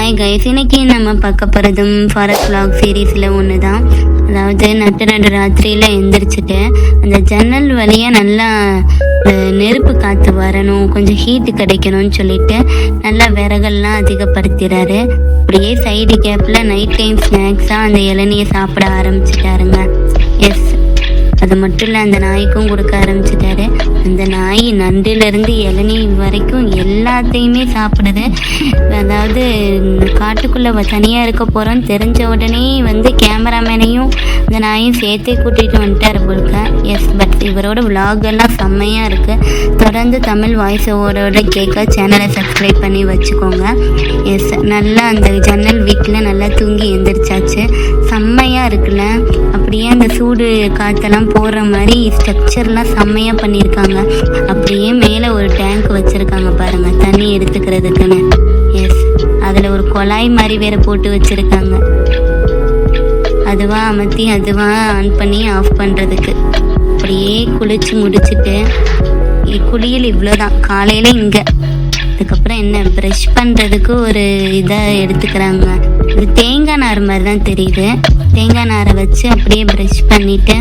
Hi guys, இன்னைக்கு நம்ம பார்க்க போகிறதும் ஃபாரஸ்ட் vlog சீரீஸில் ஒன்று தான். அதாவது நடு ராத்திரியில் எந்திரிச்சிட்டு அந்த ஜன்னல் வழியாக நல்லா நெருப்பு காற்று வரணும், கொஞ்சம் ஹீட்டு கிடைக்கணும்னு சொல்லிட்டு நல்லா விறகெல்லாம் அதிகப்படுத்துகிறாரு. அப்படியே சைடு கேப்பில் நைட் டைம் ஸ்நாக்ஸாக அந்த இளநியை சாப்பிட ஆரம்பிச்சிட்டாருங்க. எஸ், அது மட்டும் இல்லை, அந்த நாய்க்கும் கொடுக்க ஆரம்பிச்சிட்டாரு. அந்த நாய் நண்டுலேருந்து இளநீ வரைக்கும் எல்லாத்தையுமே சாப்பிடுது. அதாவது காட்டுக்குள்ளே தனியாக இருக்க போகிறோன்னு தெரிஞ்ச உடனே கேமராமேனையும் அந்த நாயும் சேர்த்தே கூட்டிகிட்டு வந்துட்டார் போலுக்க. எஸ், பட் இவரோட vlog எல்லாம் செம்மையாக இருக்குது. தொடர்ந்து தமிழ் வாய்ஸ் ஓவரோட கேட்க சேனலை சப்ஸ்கிரைப் பண்ணி வச்சுக்கோங்க. எஸ், நல்லா அந்த ஜன்னல் வீட்டில் நல்லா தூங்கி எந்திரிச்சாச்சு. செம்மையாக இருக்குல்ல, அப்படியே அந்த சூடு காற்றெல்லாம் போடுற மாதிரி ஸ்ட்ரக்சர்லாம் செம்மையாக பண்ணியிருக்காங்க. அப்படியே மேலே ஒரு டேங்க் வச்சுருக்காங்க பாருங்கள், தண்ணி எடுத்துக்கிறதுக்குன்னு. எஸ், அதில் ஒரு குழாய் மாதிரி வேற போட்டு வச்சுருக்காங்க. அதுவாக அமர்த்தி அதுவாக ஆன் பண்ணி ஆஃப் பண்ணுறதுக்கு. அப்படியே குளிச்சு முடிச்சுட்டு குளியல் இவ்வளோதான் காலையில் இங்கே. அதுக்கப்புறம் என்ன, ப்ரஷ் பண்ணுறதுக்கு ஒரு இதை எடுத்துக்கிறாங்க. இது தேங்காய் நார் மாதிரி தான் தெரியுது. தேங்காய் நாரை வச்சு அப்படியே ப்ரஷ் பண்ணிவிட்டு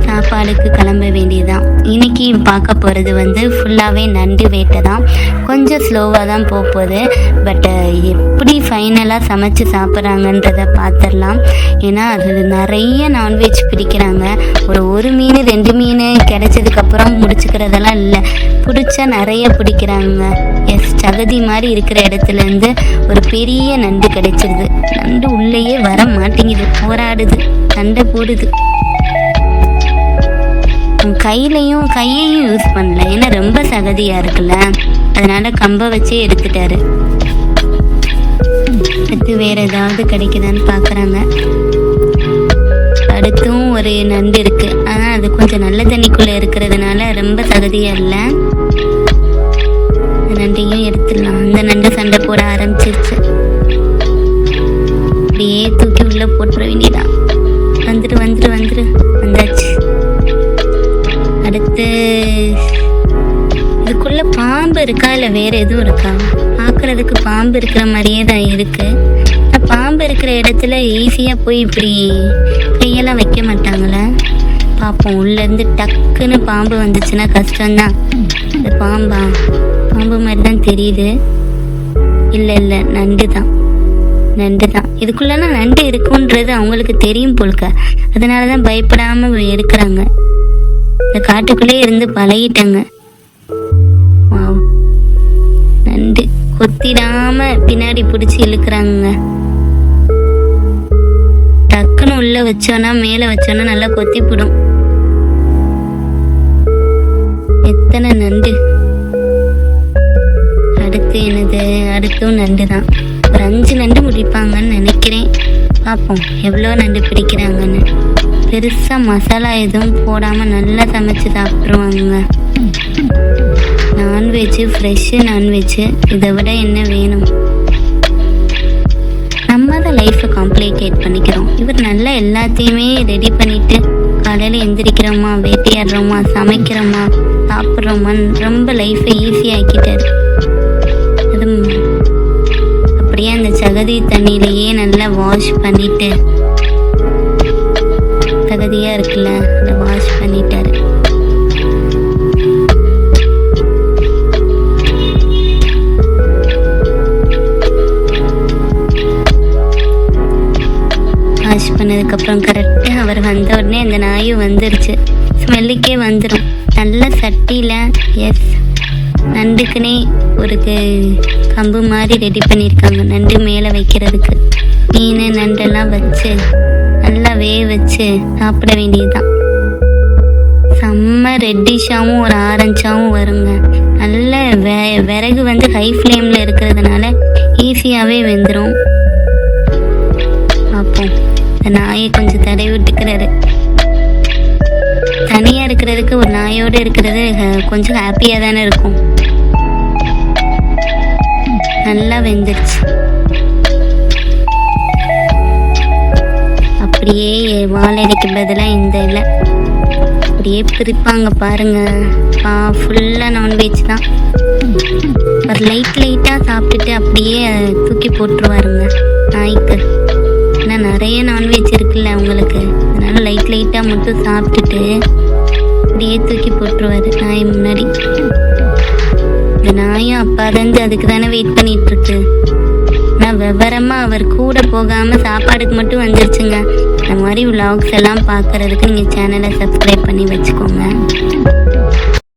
சாப்பாடுக்கு கிளம்ப வேண்டியதுதான். இன்னைக்கு பார்க்க போகிறது ஃபுல்லாகவே நண்டு வேட்டை தான். கொஞ்சம் ஸ்லோவாக தான் போகுது. பட் எப்படி ஃபைனலாக சமைச்சு சாப்பிட்றாங்கன்றதை பார்த்துடலாம். ஏன்னா அது நிறைய நான்வெஜ் பிடிக்கிறாங்க. ஒரு மீன் 2 மீன் கிடைச்சதுக்கப்புறம் முடிச்சுக்கிறதெல்லாம் இல்லை, பிடிச்சா நிறைய பிடிக்கிறாங்க. எஸ், சகதி மாதிரி இருக்கிற இடத்துலேருந்து ஒரு பெரிய நண்டு கிடைச்சிருது. நண்டு உள்ளேயே வர மாட்டேங்குது, போராடுது, சண்டை போடுது. கையையும் யூஸ் பண்ணல, ஏன்னா ரொம்ப சகதியாக இருக்குல்ல, அதனால கம்பை வச்சே எடுத்துட்டாரு. அடுத்து வேற ஏதாவது கிடைக்குதான்னு பார்க்குறாங்க. அடுத்தும் ஒரு நண்டு இருக்கு, ஆனால் அது கொஞ்சம் நல்ல தண்ணிக்குள்ளே இருக்கிறதுனால ரொம்ப சகதியாக இல்லை. நண்டையும் எடுத்துடலாம். அந்த நண்டு சண்டை போட ஆரம்பிச்சிருச்சு. அப்படியே தூக்கி உள்ள போட்டுற வேண்டியதான். வந்துரு வந்தாச்சு. அடுத்து இதுக்குள்ள பாம்பு இருக்கா இல்லை வேற எதுவும் இருக்கா? பார்க்கறதுக்கு பாம்பு இருக்கிற மாதிரியே தான் இருக்கு. பாம்பு இருக்கிற இடத்துல ஈஸியாக போய் இப்படி கையெல்லாம் வைக்க மாட்டாங்களே. பார்ப்போம், உள்ளேருந்து டக்குன்னு பாம்பு வந்துச்சுன்னா கஷ்டம்தான். அது பாம்பு மாதிரி தான் தெரியுது. இல்லை, நண்டு தான். இதுக்குள்ளலாம் நண்டு இருக்குன்றது அவங்களுக்கு தெரியும் போல்க, அதனால தான் பயப்படாமல் எடுக்கிறாங்க. இந்த காட்டுக்குள்ளே இருந்து பழகிட்டாங்க. நண்டு கொத்திடாம பின்னாடி பிடிச்சி இழுக்கிறாங்க. டக்குன்னு உள்ள வச்சோன்னா மேலே வச்சோன்னா நல்லா கொத்தி போடும். எத்தனை நண்டு! அடுத்து என்னது? அடுத்தும் நண்டு தான். ஒரு 5 நண்டு முடிப்பாங்கன்னு நினைக்கிறேன். பார்ப்போம் எவ்வளோ நண்டு பிடிக்கிறாங்கன்னு. பெருசாக மசாலா எதுவும் போடாமல் நல்லா சமைச்சு சாப்பிட்ருவாங்க. நான்வெஜ்ஜு, ஃப்ரெஷ்ஷு நான்வெஜ்ஜு, இதை விட என்ன வேணும்? நம்ம தான் லைஃப்பை காம்ப்ளிகேட் பண்ணிக்கிறோம். இவர் நல்லா எல்லாத்தையுமே ரெடி பண்ணிவிட்டு காலையில் எந்திரிக்கிறோமா, வேட்டையாடுறோமா, சமைக்கிறோமா, சாப்பிட்றோமான்னு ரொம்ப லைஃப்பை ஈஸியாக்கிட்டார். அது அப்படியே அந்த சகதி தண்ணியிலையே நல்லா வாஷ் பண்ணிட்டு, சகதியாக இருக்குல்ல, அதை வாஷ் பண்ணிட்டாரு. வாஷ் பண்ணதுக்கப்புறம் கரெக்டாக அவர் வந்த உடனே அந்த நாயும் வந்துருச்சு. ஸ்மெல்லுக்கே வந்துடும். நல்ல சட்டியில். எஸ், நண்டுக்குனே ஒரு கம்பு மாதிரி ரெடி பண்ணியிருக்காங்க. நண்டு மேலே வைக்கிறதுக்கு மீன் நண்டெல்லாம் வச்சு நல்லா வச்சு சாப்பிட வேண்டியதுதான். செம்ம ரெட்டிஷாகவும் ஒரு ஆரஞ்சாகவும் வருங்க. நல்ல விறகு ஹை ஃப்ளேமில் இருக்கிறதுனால ஈஸியாகவே வெந்துடும். பார்ப்போம். இந்த நாயை கொஞ்சம் தடவி விட்டுக்கிறாரு. தனியாக இருக்கிறதுக்கு ஒரு நாயோடு இருக்கிறது கொஞ்சம் ஹாப்பியாக தானே இருக்கும். நல்லா வெந்துருச்சு. அப்படியே வாழைக்கு பதிலாக இந்த இலை அப்படியே பிரிப்பாங்க பாருங்க. ஃபுல்லாக நான்வெஜ் தான். ஒரு லைட்டாக சாப்பிட்டுட்டு அப்படியே தூக்கி தூக்கி போட்டுருவாருங்க நாய்க்கு. ஏன்னா நிறைய நான்வெஜ் இருக்குல்ல உங்களுக்கு, அதனால லைட்டாக மட்டும் சாப்பிட்டுட்டு அப்படியே தூக்கி போட்டுருவாரு நாய் முன்னாடி. இந்த நாயும் அப்பாதந்து அதுக்கு தானே வெயிட் பண்ணிட்டு இருக்கு. நான் விவரமா அவர் கூட போகாம சாப்பாடுக்கு மட்டும் வந்துருச்சுங்க. இந்த மாதிரி vlogs எல்லாம் பார்க்கறதுக்கு நீங்கள் சேனலை சப்ஸ்கிரைப் பண்ணி வச்சுக்கோங்க.